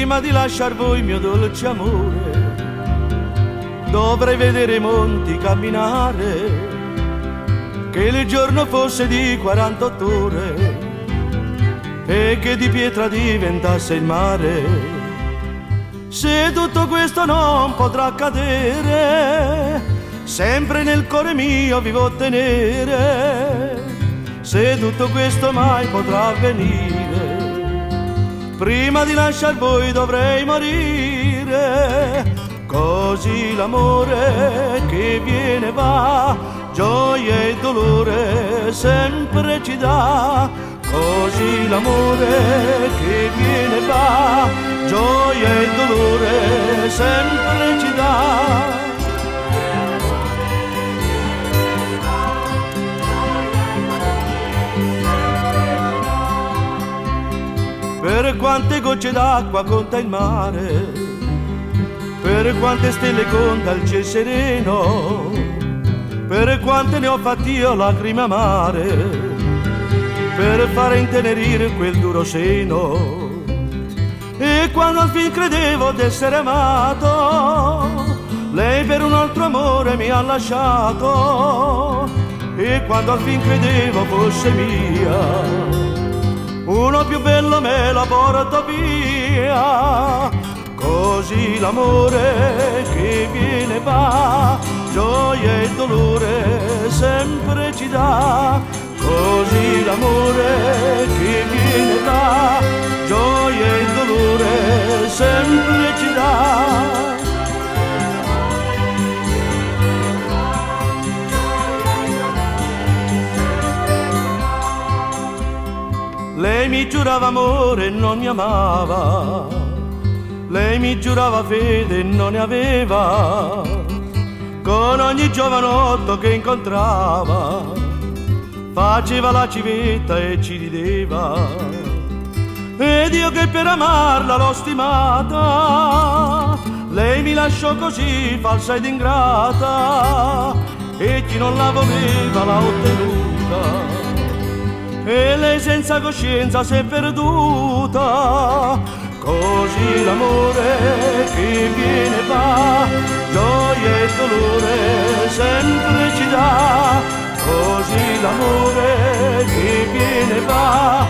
Prima di lasciar voi, mio dolce amore, dovrei vedere i monti camminare, che il giorno fosse di 48 ore e che di pietra diventasse il mare. Se tutto questo non potrà accadere, sempre nel cuore mio vivo tenere. Se tutto questo mai potrà avvenire, prima di lasciar voi dovrei morire. Così l'amore che viene va, gioia e dolore sempre ci dà. Così l'amore che viene va, gioia e dolore sempre ci dà. Per quante gocce d'acqua conta il mare, per quante stelle conta il ciel sereno, per quante ne ho fatti io lacrime amare, per fare intenerire quel duro seno. E quando al fin credevo d'essere amato, lei per un altro amore mi ha lasciato. E quando al fin credevo fosse mia, uno più bello me la porta via. Così l'amore che viene va, gioia e dolore sempre ci dà. Così l'amore che viene va, gioia e dolore sempre ci dà. Lei mi giurava amore e non mi amava, lei mi giurava fede e non ne aveva, con ogni giovanotto che incontrava faceva la civetta e ci rideva. Ed io che per amarla l'ho stimata, lei mi lasciò così falsa ed ingrata, e chi non la voleva l'ha ottenuta, e lei senza coscienza si è perduta. Così l'amore che viene va, gioia e dolore sempre ci dà. Così l'amore che viene va,